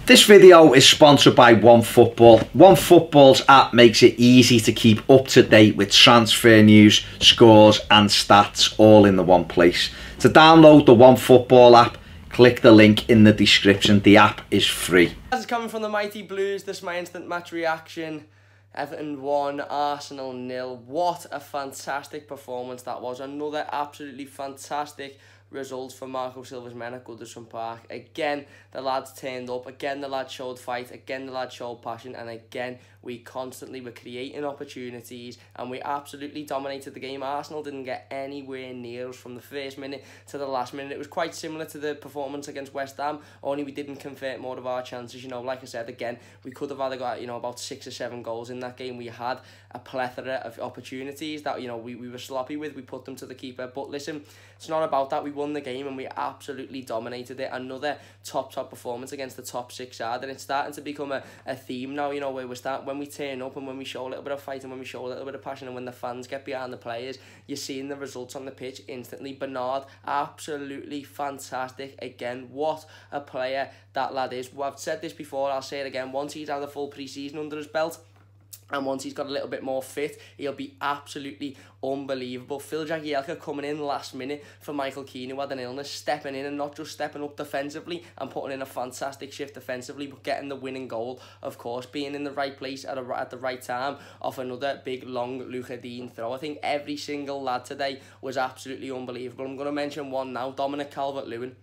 This video is sponsored by OneFootball. OneFootball's app makes it easy to keep up to date with transfer news, scores and stats all in the one place. To download the OneFootball app, click the link in the description. The app is free. This is coming from the Mighty Blues. This is my instant match reaction. Everton 1, Arsenal 0. What a fantastic performance that was. Another absolutely fantastic results for Marco Silva's men at Goodison Park. Again, the lads turned up. Again, the lads showed fight. Again, the lads showed passion. And again, we constantly were creating opportunities and we absolutely dominated the game. Arsenal didn't get anywhere near us from the first minute to the last minute. It was quite similar to the performance against West Ham, only we didn't convert more of our chances. You know, like I said, again, we could have either got, about 6 or 7 goals in that game. We had a plethora of opportunities that, we were sloppy with. We put them to the keeper. But listen, it's not about that. We won the game and we absolutely dominated it. Another top performance against the top 6 side, and it's starting to become a theme now, where when we turn up and when we show a little bit of fight and when we show a little bit of passion and when the fans get behind the players, you're seeing the results on the pitch instantly. Bernard, absolutely fantastic. Again, what a player that lad is. Well, I've said this before, I'll say it again. Once he's had a full pre-season under his belt, and once he's got a little bit more fit, he'll be absolutely unbelievable. Phil Jagielka coming in last minute for Michael Keane, who had an illness, stepping in and not just stepping up defensively and putting in a fantastic shift defensively, but getting the winning goal, of course, being in the right place at the right time off another big, long Luca Dean throw. I think every single lad today was absolutely unbelievable. I'm going to mention one now, Dominic Calvert-Lewin.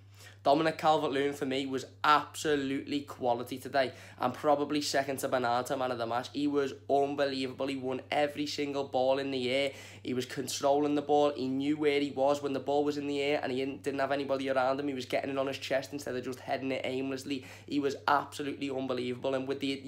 Dominic Calvert-Lewin for me was absolutely quality today and probably second to Bernard to man of the match. He was unbelievable. He won every single ball in the air. He was controlling the ball. He knew where he was when the ball was in the air and he didn't have anybody around him. He was getting it on his chest instead of just heading it aimlessly. He was absolutely unbelievable. And with the,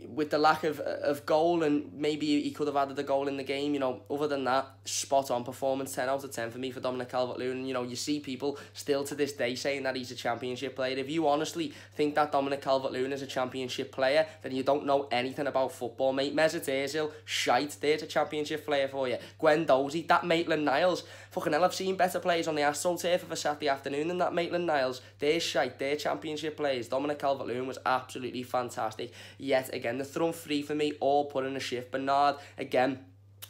with the lack of goal, and maybe he could have added a goal in the game, other than that, spot on performance, 10 out of 10 for me for Dominic Calvert-Lewin. You see people still to this day saying that he's a championship player. If you honestly think that Dominic Calvert-Lewin is a championship player, then you don't know anything about football, mate. Mesut Ozil, shite, there's a championship player for you. Guendouzi, that Maitland-Niles, fucking hell, I've seen better players on the AstroTurf of a Saturday afternoon than that Maitland-Niles. They're shite, they're championship players. Dominic Calvert-Lewin was absolutely fantastic. Yet again, the front three for me all put in a shift. Bernard, again,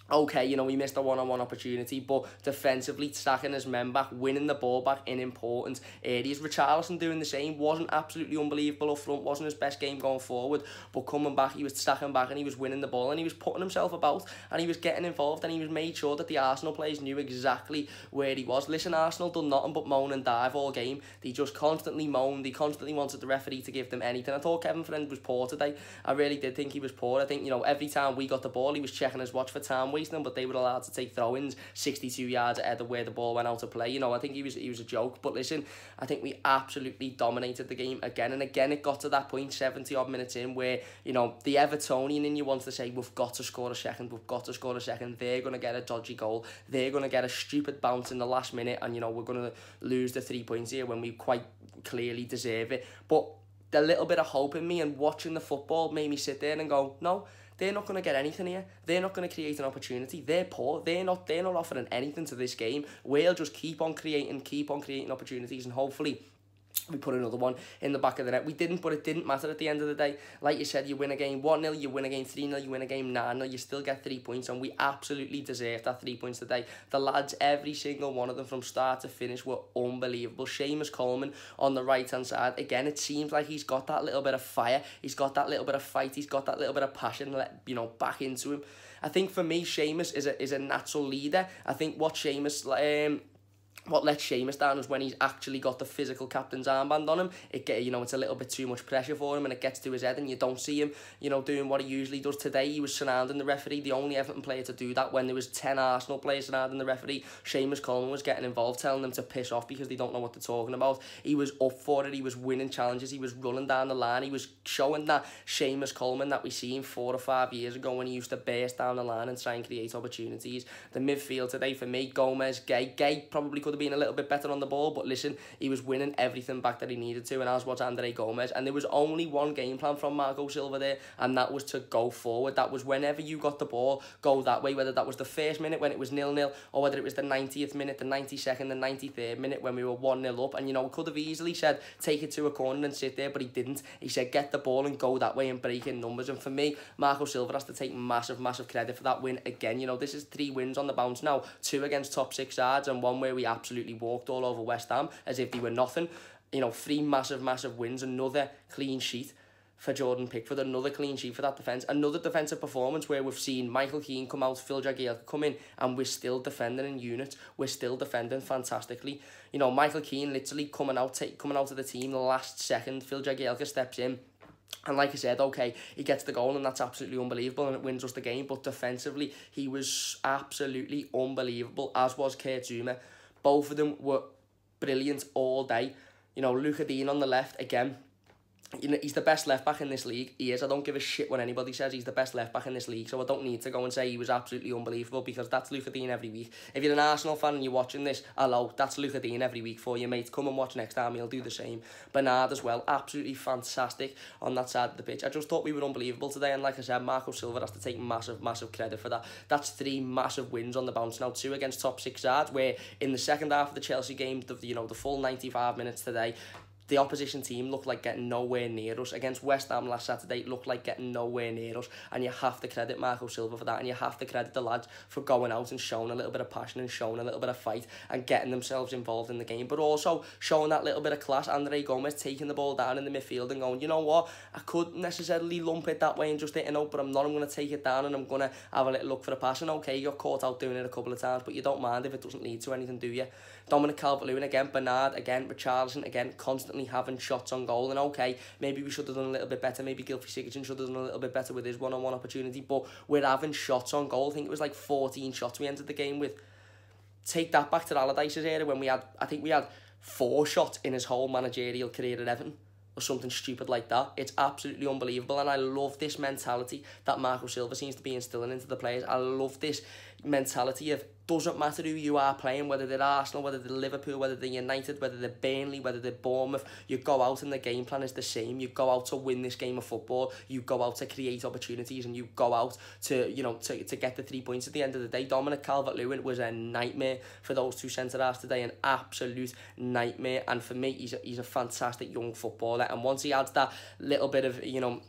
okay, we missed a one-on-one opportunity, but defensively stacking his men back, winning the ball back in important areas. Richarlison doing the same, wasn't absolutely unbelievable up front, wasn't his best game going forward, but coming back, he was stacking back and he was winning the ball and he was putting himself about and he was getting involved and he was made sure that the Arsenal players knew exactly where he was. Listen, Arsenal done nothing but moan and dive all game. They just constantly moaned, they constantly wanted the referee to give them anything. I thought Kevin Friend was poor today. I really did think he was poor. I think, every time we got the ball, he was checking his watch for time wasting, but they were allowed to take throw-ins 62 yards ahead of where the ball went out to play. I think he was a joke. But listen, I think we absolutely dominated the game again and again. It got to that point 70 odd minutes in where the Evertonian in you wants to say, we've got to score a second, they're going to get a dodgy goal, they're going to get a stupid bounce in the last minute, and we're going to lose the 3 points here when we quite clearly deserve it. But the little bit of hope in me and watching the football made me sit there and go, no, they're not going to get anything here. They're not going to create an opportunity. They're poor. They're not offering anything to this game. We'll just keep on creating opportunities, and hopefully we put another one in the back of the net. We didn't, but it didn't matter at the end of the day. Like you said, you win a game 1-0, you win a game 3-0, you win a game 9-0, you still get 3 points, and we absolutely deserved that 3 points today. The lads, every single one of them from start to finish, were unbelievable. Seamus Coleman on the right-hand side. Again, it seems like he's got that little bit of fire. He's got that little bit of fight. He's got that little bit of passion, back into him. I think for me, Seamus is a natural leader. I think what lets Seamus down is when he's actually got the physical captain's armband on him. It's a little bit too much pressure for him and it gets to his head and you don't see him, doing what he usually does. Today, he was surrounding the referee, the only Everton player to do that. When there was 10 Arsenal players surrounding the referee, Seamus Coleman was getting involved, telling them to piss off because they don't know what they're talking about. He was up for it, he was winning challenges, he was running down the line, he was showing that Seamus Coleman that we seen 4 or 5 years ago when he used to burst down the line and try and create opportunities. The midfield today for me, Gomez, Gay probably could have have been a little bit better on the ball, but listen, he was winning everything back that he needed to, and as was Andre Gomez. And there was only one game plan from Marco Silva there, and that was to go forward. That was whenever you got the ball, go that way, whether that was the first minute when it was 0-0, or whether it was the 90th minute, the 92nd, the 93rd minute when we were 1-0 up. And, you know, we could have easily said, take it to a corner and sit there, but he didn't. He said, get the ball and go that way and break in numbers. And for me, Marco Silva has to take massive credit for that win again. You know, this is 3 wins on the bounce now, 2 against top 6 sides, and 1 where we absolutely walked all over West Ham as if they were nothing. You know, 3 massive wins, another clean sheet for Jordan Pickford, another clean sheet for that defence, another defensive performance where we've seen Michael Keane come out, Phil Jagielka come in, and we're still defending in units, we're still defending fantastically. You know, Michael Keane literally coming out of the team the last second, Phil Jagielka steps in, and like I said, okay, he gets the goal and that's absolutely unbelievable and it wins us the game, but defensively, he was absolutely unbelievable, as was Kurt Zouma. Both of them were brilliant all day. You know, Luca Dean on the left, again, you know, he's the best left-back in this league. He is. I don't give a shit when anybody says he's the best left-back in this league, so I don't need to go and say he was absolutely unbelievable, because that's Luca Dean every week. If you're an Arsenal fan and you're watching this, hello, that's Luca Dean every week for you, mate. Come and watch next time, he'll do the same. Bernard as well, absolutely fantastic on that side of the pitch. I just thought we were unbelievable today, and like I said, Marco Silva has to take massive credit for that. That's 3 massive wins on the bounce now, 2 against top 6 sides, where in the second half of the Chelsea game, the full 95 minutes today, the opposition team looked like getting nowhere near us. Against West Ham last Saturday, it looked like getting nowhere near us. And you have to credit Marco Silva for that. And you have to credit the lads for going out and showing a little bit of passion and showing a little bit of fight and getting themselves involved in the game. But also showing that little bit of class. Andre Gomez taking the ball down in the midfield and going, you know what, I couldn't necessarily lump it that way and just hit it out, but I'm not. I'm going to take it down and I'm going to have a little look for a pass. And okay, you got caught out doing it a couple of times, but you don't mind if it doesn't lead to anything, do you? Dominic Calvert-Lewin again, Bernard again, Richarlison again, constantly having shots on goal. And okay, maybe we should have done a little bit better, maybe Gylfi Sigurdsson should have done a little bit better with his one-on-one opportunity, but we're having shots on goal. I think it was like 14 shots we entered the game with. Take that back to Allardyce's era when we had, I think we had 4 shots in his whole managerial career at Everton, or something stupid like that. It's absolutely unbelievable, and I love this mentality that Marco Silva seems to be instilling into the players. I love this mentality of, doesn't matter who you are playing, whether they're Arsenal, whether they're Liverpool, whether they're United, whether they're Burnley, whether they're Bournemouth, you go out and the game plan is the same. You go out to win this game of football, you go out to create opportunities, and you go out to, you know, to get the 3 points at the end of the day. Dominic Calvert-Lewin was a nightmare for those 2 centre-halves today, an absolute nightmare, and for me, he's a fantastic young footballer, and once he adds that little bit of, you know,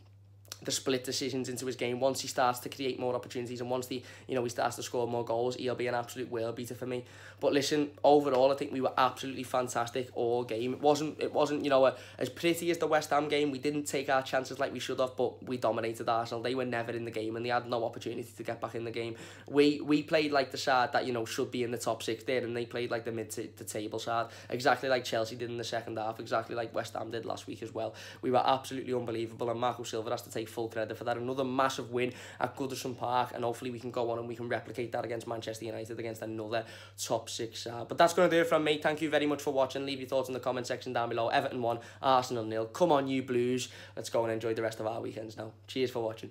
the split decisions into his game, once he starts to create more opportunities and once he starts to score more goals, he'll be an absolute world beater for me. But listen, overall I think we were absolutely fantastic all game. It wasn't you know, as pretty as the West Ham game. We didn't take our chances like we should have, but we dominated Arsenal. They were never in the game and they had no opportunity to get back in the game. We played like the side that, you know, should be in the top 6 there, and they played like the mid-table side, exactly like Chelsea did in the second half, exactly like West Ham did last week as well. We were absolutely unbelievable, and Marco Silva has to take full credit for that. Another massive win at Goodison Park, and hopefully we can go on and we can replicate that against Manchester United, against another top 6 side. But that's going to do it from me. Thank you very much for watching. Leave your thoughts in the comment section down below. Everton 1, Arsenal 0. Come on, you Blues. Let's go and enjoy the rest of our weekends now. Cheers for watching.